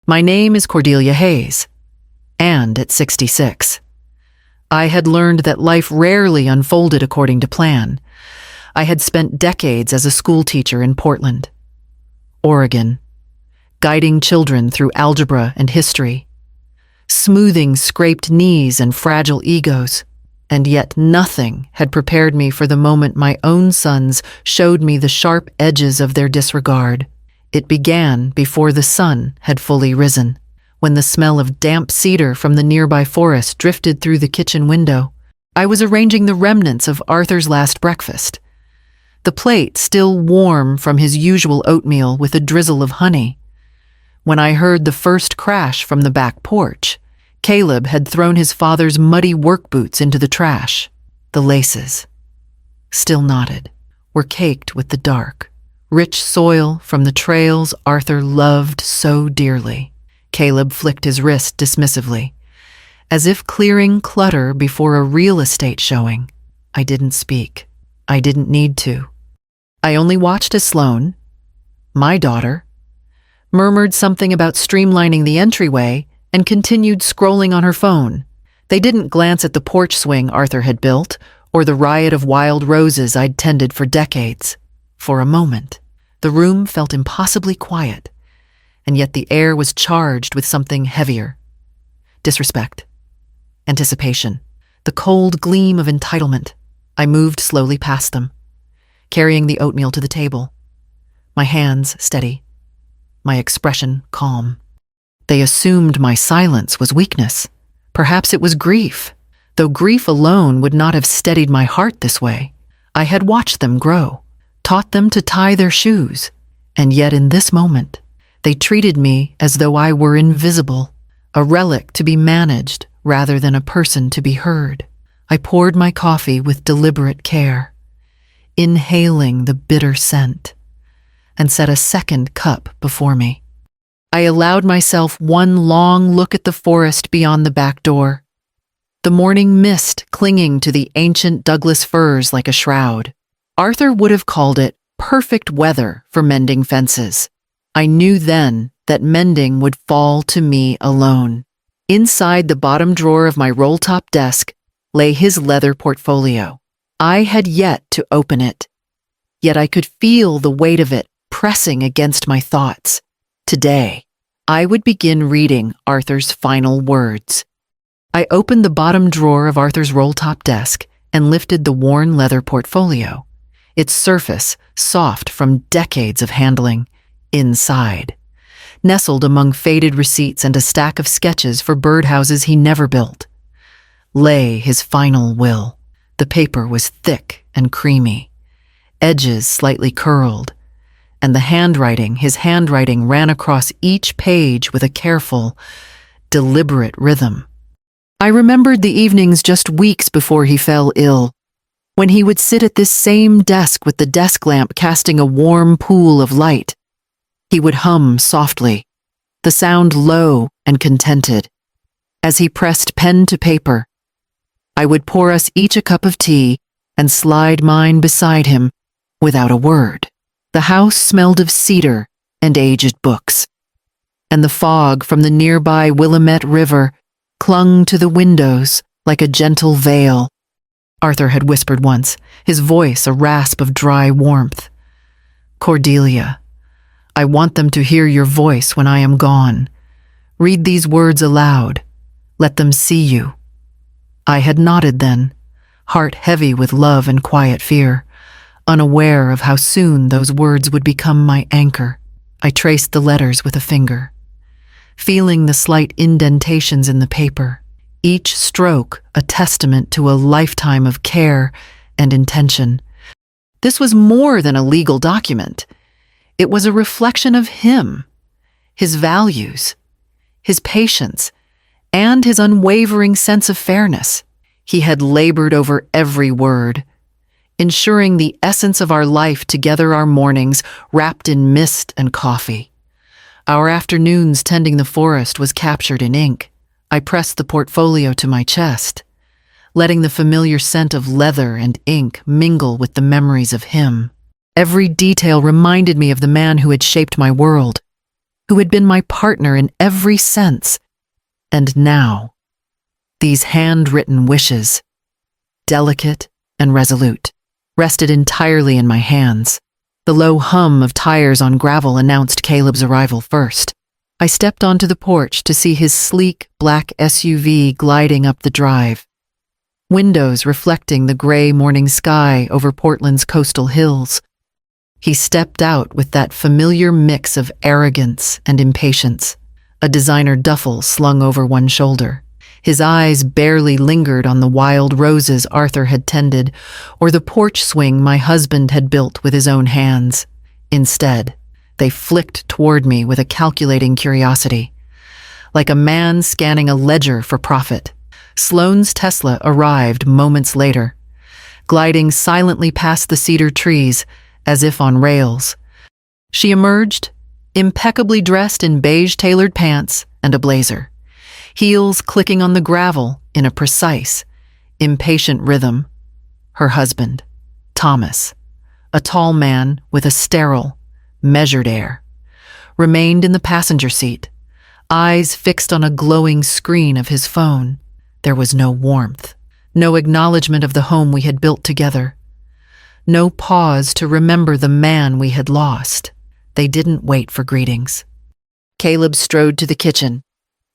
My name is Cordelia Hayes, and at 66. I had learned that life rarely unfolded according to plan. I had spent decades as a school teacher in Portland, Oregon, guiding children through algebra and history, smoothing scraped knees and fragile egos, and yet nothing had prepared me for the moment my own sons showed me the sharp edges of their disregard. It began before the sun had fully risen, when the smell of damp cedar from the nearby forest drifted through the kitchen window. I was arranging the remnants of Arthur's last breakfast, the plate still warm from his usual oatmeal with a drizzle of honey, when I heard the first crash from the back porch. Caleb had thrown his father's muddy work boots into the trash. The laces, still knotted, were caked with the dark, rich soil from the trails Arthur loved so dearly. Caleb flicked his wrist dismissively, as if clearing clutter before a real estate showing. I didn't speak. I didn't need to. I only watched as Sloane, my daughter, murmured something about streamlining the entryway and continued scrolling on her phone. They didn't glance at the porch swing Arthur had built or the riot of wild roses I'd tended for decades. For a moment, the room felt impossibly quiet, and yet the air was charged with something heavier. Disrespect, anticipation, the cold gleam of entitlement. I moved slowly past them, carrying the oatmeal to the table, my hands steady, my expression calm. They assumed my silence was weakness. Perhaps it was grief, though grief alone would not have steadied my heart this way. I had watched them grow, taught them to tie their shoes, and yet in this moment, they treated me as though I were invisible, a relic to be managed rather than a person to be heard. I poured my coffee with deliberate care, inhaling the bitter scent, and set a second cup before me. I allowed myself one long look at the forest beyond the back door, the morning mist clinging to the ancient Douglas firs like a shroud. Arthur would have called it perfect weather for mending fences. I knew then that mending would fall to me alone. Inside the bottom drawer of my roll-top desk lay his leather portfolio. I had yet to open it, yet I could feel the weight of it pressing against my thoughts. Today, I would begin reading Arthur's final words. I opened the bottom drawer of Arthur's roll-top desk and lifted the worn leather portfolio, its surface soft from decades of handling. Inside, nestled among faded receipts and a stack of sketches for birdhouses he never built, lay his final will. The paper was thick and creamy, edges slightly curled, and his handwriting ran across each page with a careful, deliberate rhythm. I remembered the evenings just weeks before he fell ill, when he would sit at this same desk with the desk lamp casting a warm pool of light. He would hum softly, the sound low and contented. As he pressed pen to paper, I would pour us each a cup of tea and slide mine beside him without a word. The house smelled of cedar and aged books, and the fog from the nearby Willamette River clung to the windows like a gentle veil. Arthur had whispered once, his voice a rasp of dry warmth. "Cordelia, I want them to hear your voice when I am gone. Read these words aloud. Let them see you." I had nodded then, heart heavy with love and quiet fear, unaware of how soon those words would become my anchor. I traced the letters with a finger, feeling the slight indentations in the paper, each stroke a testament to a lifetime of care and intention. This was more than a legal document. It was a reflection of him, his values, his patience, and his unwavering sense of fairness. He had labored over every word, ensuring the essence of our life together, our mornings wrapped in mist and coffee. Our afternoons tending the forest was captured in ink. I pressed the portfolio to my chest, letting the familiar scent of leather and ink mingle with the memories of him. Every detail reminded me of the man who had shaped my world, who had been my partner in every sense. And now, these handwritten wishes, delicate and resolute, rested entirely in my hands. The low hum of tires on gravel announced Caleb's arrival first. I stepped onto the porch to see his sleek black SUV gliding up the drive, windows reflecting the gray morning sky over Portland's coastal hills. He stepped out with that familiar mix of arrogance and impatience, a designer duffel slung over one shoulder. His eyes barely lingered on the wild roses Arthur had tended or the porch swing my husband had built with his own hands. Instead, they flicked toward me with a calculating curiosity, like a man scanning a ledger for profit. Sloane's Tesla arrived moments later, gliding silently past the cedar trees as if on rails. She emerged, impeccably dressed in beige tailored pants and a blazer, heels clicking on the gravel in a precise, impatient rhythm. Her husband, Thomas, a tall man with a sterile, measured air, remained in the passenger seat, eyes fixed on a glowing screen of his phone. There was no warmth, no acknowledgement of the home we had built together, no pause to remember the man we had lost. They didn't wait for greetings. Caleb strode to the kitchen,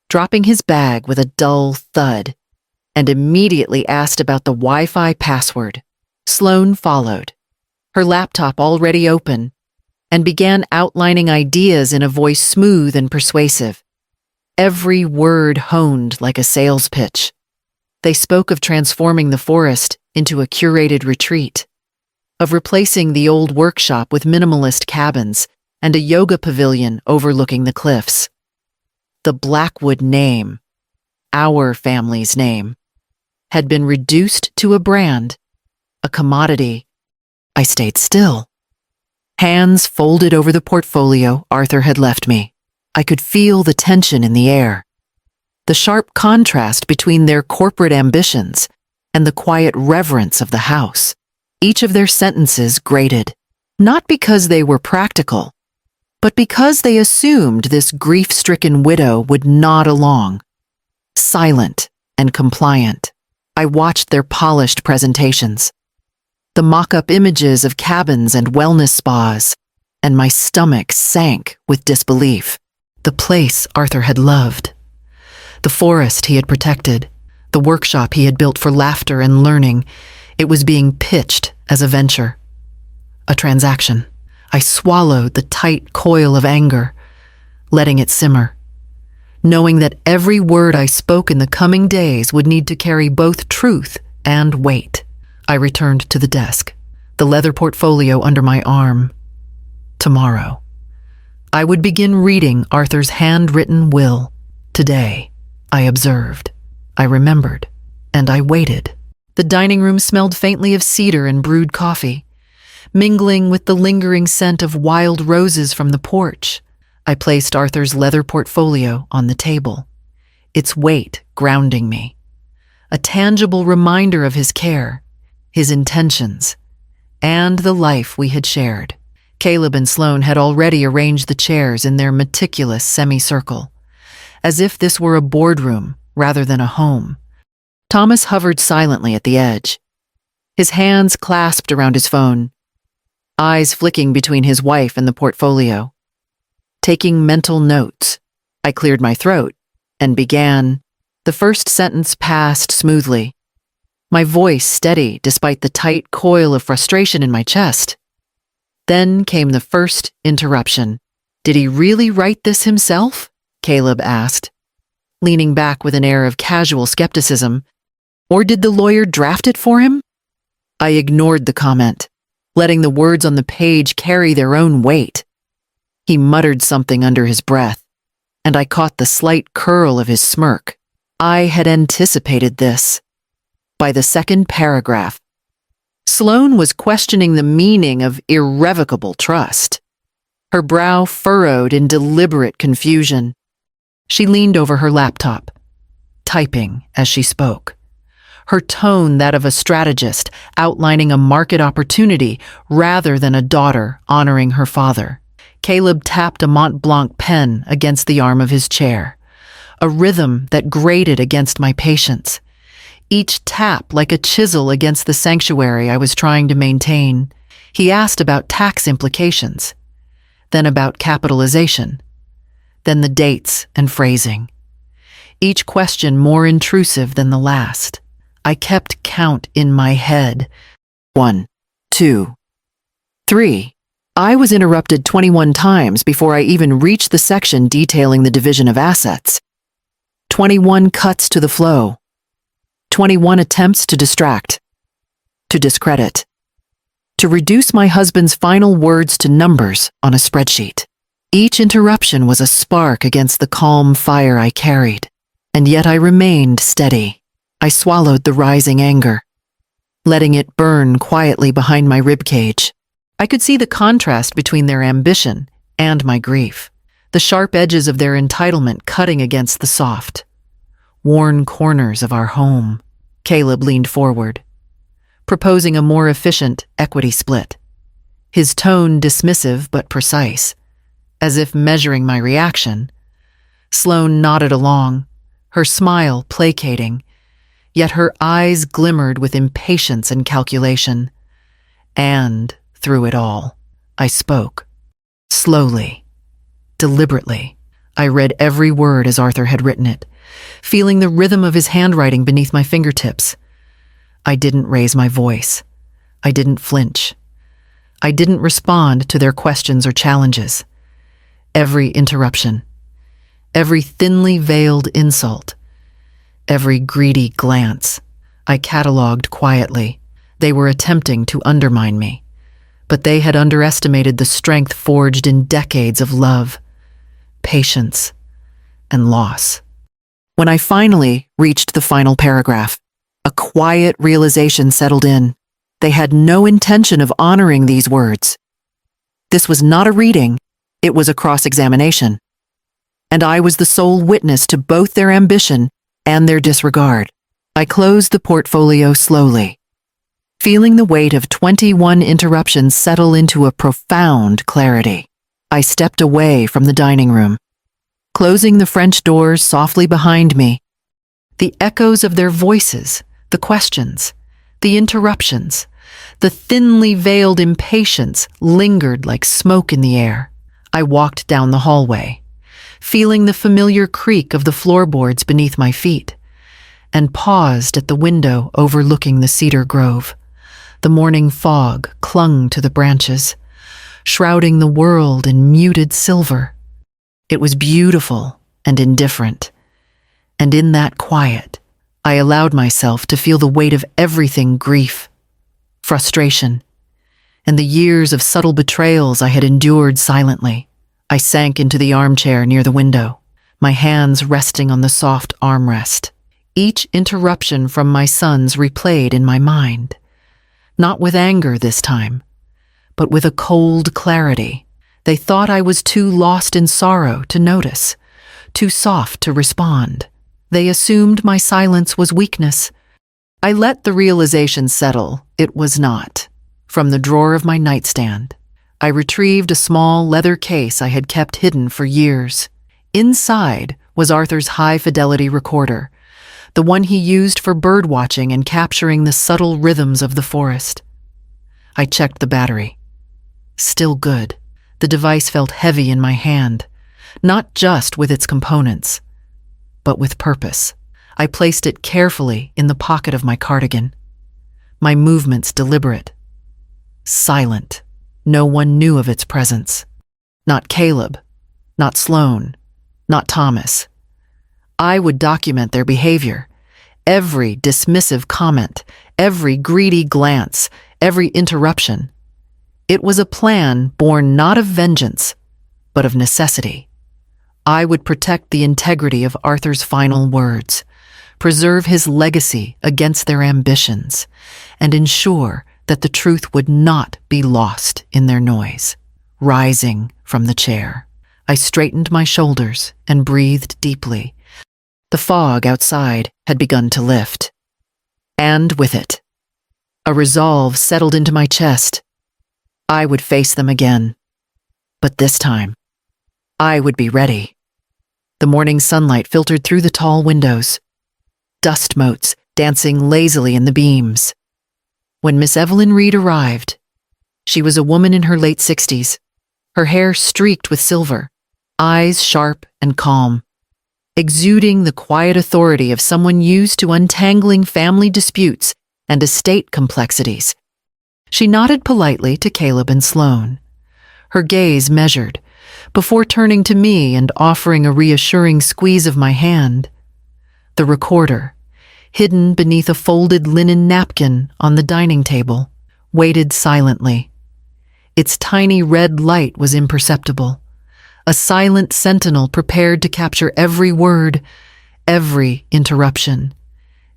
dropping his bag with a dull thud, and immediately asked about the Wi-Fi password. Sloane followed, her laptop already open, and began outlining ideas in a voice smooth and persuasive, every word honed like a sales pitch. They spoke of transforming the forest into a curated retreat, of replacing the old workshop with minimalist cabins and a yoga pavilion overlooking the cliffs. The Blackwood name, our family's name, had been reduced to a brand, a commodity. I stayed still, hands folded over the portfolio Arthur had left me. I could feel the tension in the air, the sharp contrast between their corporate ambitions and the quiet reverence of the house. Each of their sentences grated, not because they were practical, but because they assumed this grief-stricken widow would nod along, silent and compliant. I watched their polished presentations, the mock-up images of cabins and wellness spas, and my stomach sank with disbelief. The place Arthur had loved, the forest he had protected, the workshop he had built for laughter and learning, it was being pitched as a venture, a transaction. I swallowed the tight coil of anger, letting it simmer, knowing that every word I spoke in the coming days would need to carry both truth and weight. I returned to the desk, the leather portfolio under my arm. Tomorrow, I would begin reading Arthur's handwritten will. Today, I observed, I remembered, and I waited. The dining room smelled faintly of cedar and brewed coffee, mingling with the lingering scent of wild roses from the porch. I placed Arthur's leather portfolio on the table, its weight grounding me, a tangible reminder of his care, his intentions, and the life we had shared. Caleb and Sloane had already arranged the chairs in their meticulous semicircle, as if this were a boardroom rather than a home. Thomas hovered silently at the edge, his hands clasped around his phone, eyes flicking between his wife and the portfolio. Taking mental notes, I cleared my throat and began. The first sentence passed smoothly, my voice steady despite the tight coil of frustration in my chest. Then came the first interruption. Did he really write this himself? Caleb asked, leaning back with an air of casual skepticism. Or did the lawyer draft it for him? I ignored the comment, letting the words on the page carry their own weight. He muttered something under his breath, and I caught the slight curl of his smirk. I had anticipated this. By the second paragraph, Sloane was questioning the meaning of irrevocable trust, her brow furrowed in deliberate confusion. She leaned over her laptop, typing as she spoke, her tone that of a strategist outlining a market opportunity rather than a daughter honoring her father. Caleb tapped a Mont Blanc pen against the arm of his chair, a rhythm that grated against my patience, each tap like a chisel against the sanctuary I was trying to maintain. He asked about tax implications, then about capitalization, then the dates and phrasing. Each question more intrusive than the last. I kept count in my head. 1, 2, 3. I was interrupted 21 times before I even reached the section detailing the division of assets. 21 cuts to the flow. 21 attempts to distract, to discredit, to reduce my husband's final words to numbers on a spreadsheet. Each interruption was a spark against the calm fire I carried, and yet I remained steady. I swallowed the rising anger, letting it burn quietly behind my ribcage. I could see the contrast between their ambition and my grief, the sharp edges of their entitlement cutting against the soft, worn corners of our home. Caleb leaned forward, proposing a more efficient equity split, his tone dismissive but precise, as if measuring my reaction. Sloane nodded along, her smile placating, yet her eyes glimmered with impatience and calculation. And, through it all, I spoke. Slowly, deliberately. I read every word as Arthur had written it, feeling the rhythm of his handwriting beneath my fingertips. I didn't raise my voice. I didn't flinch. I didn't respond to their questions or challenges. Every interruption, every thinly veiled insult, every greedy glance, I catalogued quietly. They were attempting to undermine me, but they had underestimated the strength forged in decades of love, patience, and loss. When I finally reached the final paragraph, a quiet realization settled in. They had no intention of honoring these words. This was not a reading, it was a cross-examination. And I was the sole witness to both their ambition and their disregard. I closed the portfolio slowly, feeling the weight of 21 interruptions settle into a profound clarity. I stepped away from the dining room, closing the French doors softly behind me. The echoes of their voices, the questions, the interruptions, the thinly veiled impatience lingered like smoke in the air. I walked down the hallway, feeling the familiar creak of the floorboards beneath my feet, and paused at the window overlooking the cedar grove. The morning fog clung to the branches, shrouding the world in muted silver. It was beautiful and indifferent, and in that quiet, I allowed myself to feel the weight of everything: grief, frustration, and the years of subtle betrayals I had endured silently. I sank into the armchair near the window, my hands resting on the soft armrest. Each interruption from my sons replayed in my mind, not with anger this time, but with a cold clarity. They thought I was too lost in sorrow to notice, too soft to respond. They assumed my silence was weakness. I let the realization settle. It was not. From the drawer of my nightstand, I retrieved a small leather case I had kept hidden for years. Inside was Arthur's high-fidelity recorder, the one he used for birdwatching and capturing the subtle rhythms of the forest. I checked the battery. Still good. The device felt heavy in my hand, not just with its components, but with purpose. I placed it carefully in the pocket of my cardigan, my movements deliberate, silent. No one knew of its presence. Not Caleb, not Sloane, not Thomas. I would document their behavior, every dismissive comment, every greedy glance, every interruption. It was a plan born not of vengeance, but of necessity. I would protect the integrity of Arthur's final words, preserve his legacy against their ambitions, and ensure that the truth would not be lost in their noise. Rising from the chair, I straightened my shoulders and breathed deeply. The fog outside had begun to lift, and with it, a resolve settled into my chest. I would face them again, But this time, I would be ready. The morning sunlight filtered through the tall windows, dust motes dancing lazily in the beams. When Miss Evelyn Reed arrived, she was a woman in her late 60s, her hair streaked with silver, eyes sharp and calm, exuding the quiet authority of someone used to untangling family disputes and estate complexities. She nodded politely to Caleb and Sloane, her gaze measured, before turning to me and offering a reassuring squeeze of my hand. The recorder, hidden beneath a folded linen napkin on the dining table, waited silently. Its tiny red light was imperceptible, a silent sentinel prepared to capture every word, every interruption,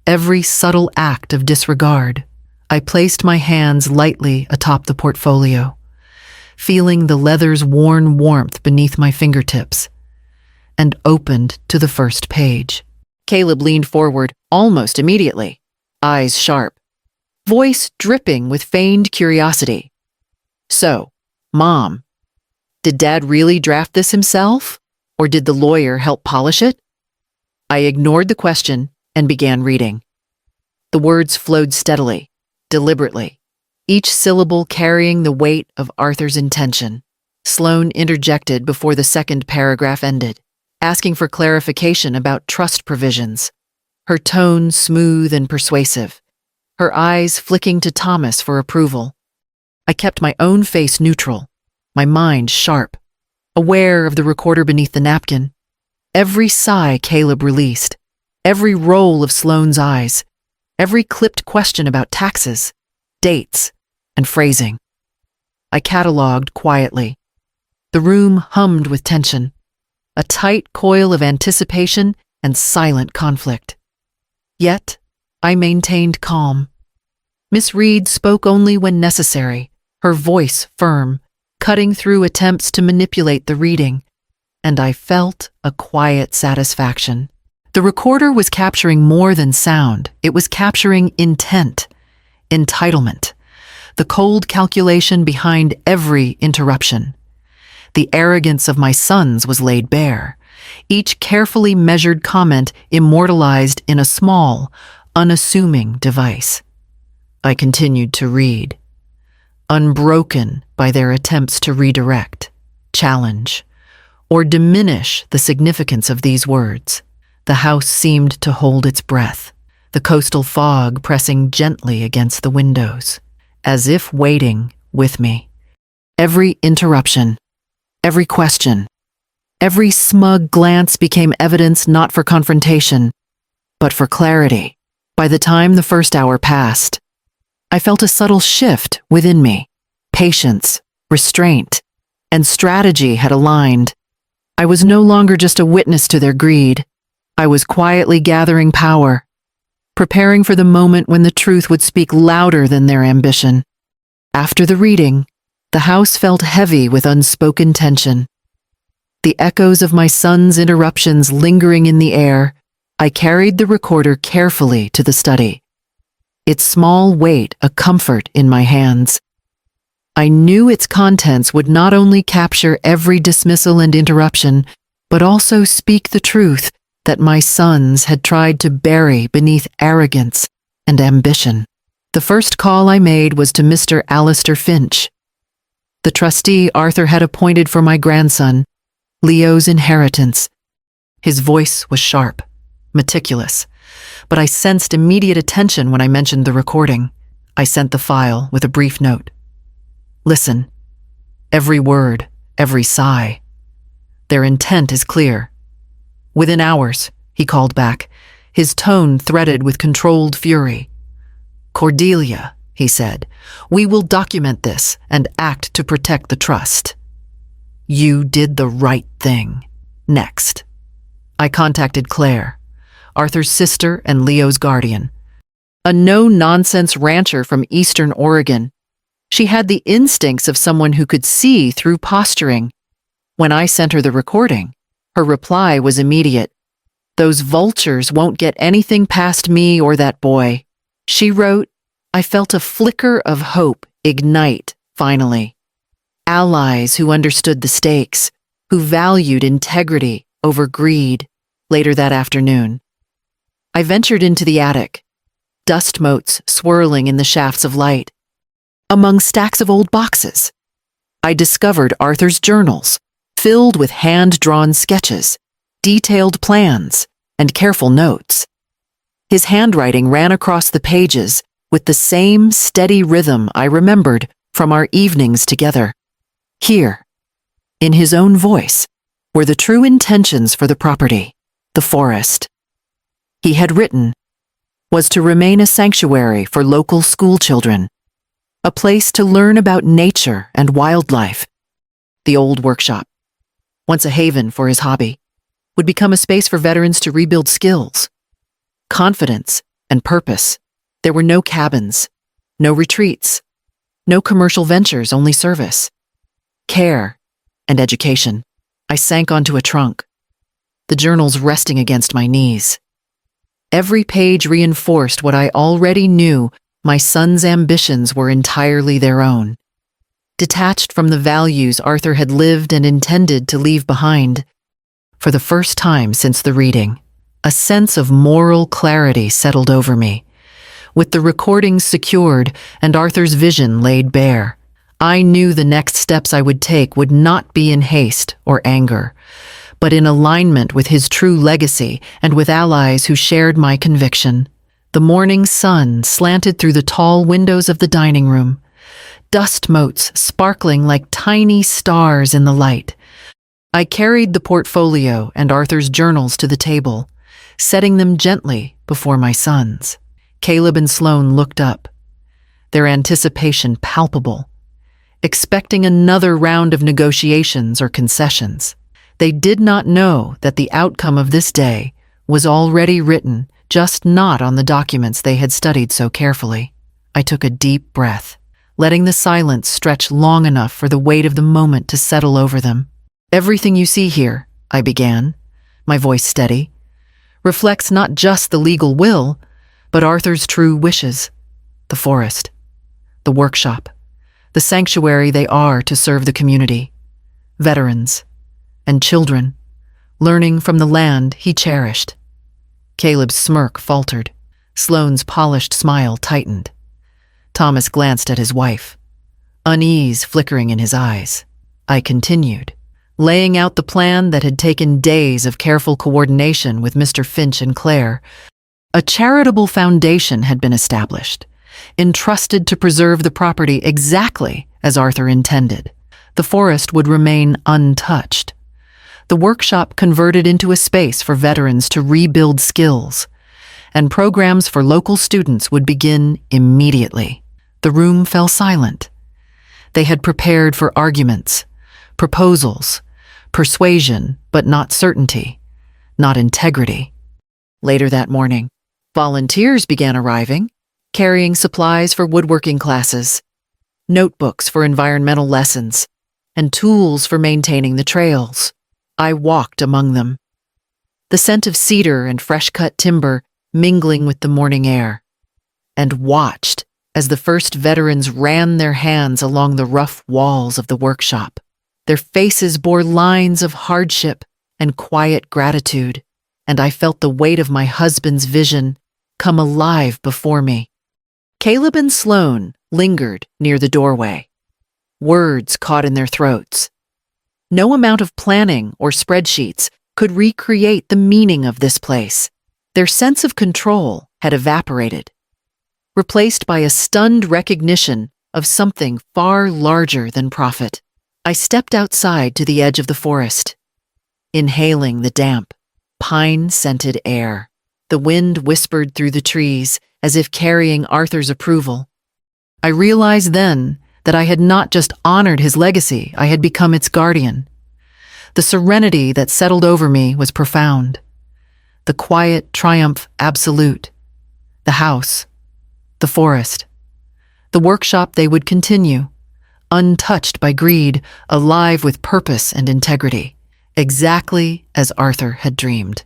every subtle act of disregard. I placed my hands lightly atop the portfolio, feeling the leather's worn warmth beneath my fingertips, and opened to the first page. Caleb leaned forward almost immediately, eyes sharp, voice dripping with feigned curiosity. "So, Mom, did Dad really draft this himself, or did the lawyer help polish it?" I ignored the question and began reading. The words flowed steadily, deliberately, each syllable carrying the weight of Arthur's intention. Sloane interjected before the second paragraph ended, asking for clarification about trust provisions, her tone smooth and persuasive, her eyes flicking to Thomas for approval. I kept my own face neutral, my mind sharp, aware of the recorder beneath the napkin. Every sigh Caleb released, every roll of Sloane's eyes, every clipped question about taxes, dates, and phrasing. I catalogued quietly. The room hummed with tension, a tight coil of anticipation and silent conflict. Yet, I maintained calm. Miss Reed spoke only when necessary, her voice firm, cutting through attempts to manipulate the reading, and I felt a quiet satisfaction. The recorder was capturing more than sound. It was capturing intent, entitlement, the cold calculation behind every interruption. The arrogance of my sons was laid bare, each carefully measured comment immortalized in a small, unassuming device. I continued to read, unbroken by their attempts to redirect, challenge, or diminish the significance of these words. The house seemed to hold its breath, the coastal fog pressing gently against the windows, as if waiting with me. Every interruption, every question, every smug glance became evidence not for confrontation, but for clarity. By the time the first hour passed, I felt a subtle shift within me. Patience, restraint, and strategy had aligned. I was no longer just a witness to their greed. I was quietly gathering power, preparing for the moment when the truth would speak louder than their ambition. After the reading, the house felt heavy with unspoken tension. The echoes of my son's interruptions lingering in the air, I carried the recorder carefully to the study, its small weight a comfort in my hands. I knew its contents would not only capture every dismissal and interruption, but also speak the truth that my sons had tried to bury beneath arrogance and ambition. The first call I made was to Mr. Alistair Finch, the trustee Arthur had appointed for my grandson, Leo's inheritance. His voice was sharp, meticulous, but I sensed immediate attention when I mentioned the recording. I sent the file with a brief note. Listen, every word, every sigh. Their intent is clear. Within hours, he called back, his tone threaded with controlled fury. Cordelia, he said, we will document this and act to protect the trust. You did the right thing. Next. I contacted Claire, Arthur's sister and Leo's guardian, a no-nonsense rancher from Eastern Oregon. She had the instincts of someone who could see through posturing. When I sent her the recording, her reply was immediate. Those vultures won't get anything past me or that boy. She wrote, I felt a flicker of hope ignite, finally. allies who understood the stakes, who valued integrity over greed. Later that afternoon, I ventured into the attic, dust motes swirling in the shafts of light. Among stacks of old boxes, I discovered Arthur's journals, filled with hand-drawn sketches, detailed plans, and careful notes. His handwriting ran across the pages with the same steady rhythm I remembered from our evenings together. Here, in his own voice, were the true intentions for the property, the forest. He had written, was to remain a sanctuary for local school children, a place to learn about nature and wildlife. The old workshop, once a haven for his hobby, would become a space for veterans to rebuild skills, confidence, and purpose. There were no cabins, no retreats, no commercial ventures, only service, care, and education. I sank onto a trunk, the journals resting against my knees. Every page reinforced what I already knew: my son's ambitions were entirely their own, detached from the values Arthur had lived and intended to leave behind. For the first time since the reading, a sense of moral clarity settled over me. With the recordings secured and Arthur's vision laid bare, I knew the next steps I would take would not be in haste or anger, but in alignment with his true legacy and with allies who shared my conviction. The morning sun slanted through the tall windows of the dining room, dust motes sparkling like tiny stars in the light. I carried the portfolio and Arthur's journals to the table, setting them gently before my sons. Caleb and Sloane looked up, their anticipation palpable, expecting another round of negotiations or concessions. They did not know that the outcome of this day was already written, just not on the documents they had studied so carefully. I took a deep breath, letting the silence stretch long enough for the weight of the moment to settle over them. Everything you see here, I began, my voice steady, reflects not just the legal will, but Arthur's true wishes. The forest, the workshop, the sanctuary they are to serve the community, veterans, and children, learning from the land he cherished. Caleb's smirk faltered. Sloane's polished smile tightened. Thomas glanced at his wife, unease flickering in his eyes. I continued, laying out the plan that had taken days of careful coordination with Mr. Finch and Claire. A charitable foundation had been established, entrusted to preserve the property exactly as Arthur intended. The forest would remain untouched. The workshop converted into a space for veterans to rebuild skills, and programs for local students would begin immediately. The room fell silent. They had prepared for arguments, proposals, persuasion, but not certainty, not integrity. Later that morning, volunteers began arriving, carrying supplies for woodworking classes, notebooks for environmental lessons, and tools for maintaining the trails. I walked among them, the scent of cedar and fresh-cut timber mingling with the morning air, and watched as the first veterans ran their hands along the rough walls of the workshop. Their faces bore lines of hardship and quiet gratitude, and I felt the weight of my husband's vision come alive before me. Caleb and Sloane lingered near the doorway, words caught in their throats. No amount of planning or spreadsheets could recreate the meaning of this place. Their sense of control had evaporated, replaced by a stunned recognition of something far larger than profit. I stepped outside to the edge of the forest, inhaling the damp, pine-scented air. The wind whispered through the trees as if carrying Arthur's approval. I realized then that I had not just honored his legacy, I had become its guardian. The serenity that settled over me was profound. The quiet triumph absolute. The house, the forest, the workshop they would continue, untouched by greed, alive with purpose and integrity, exactly as Arthur had dreamed.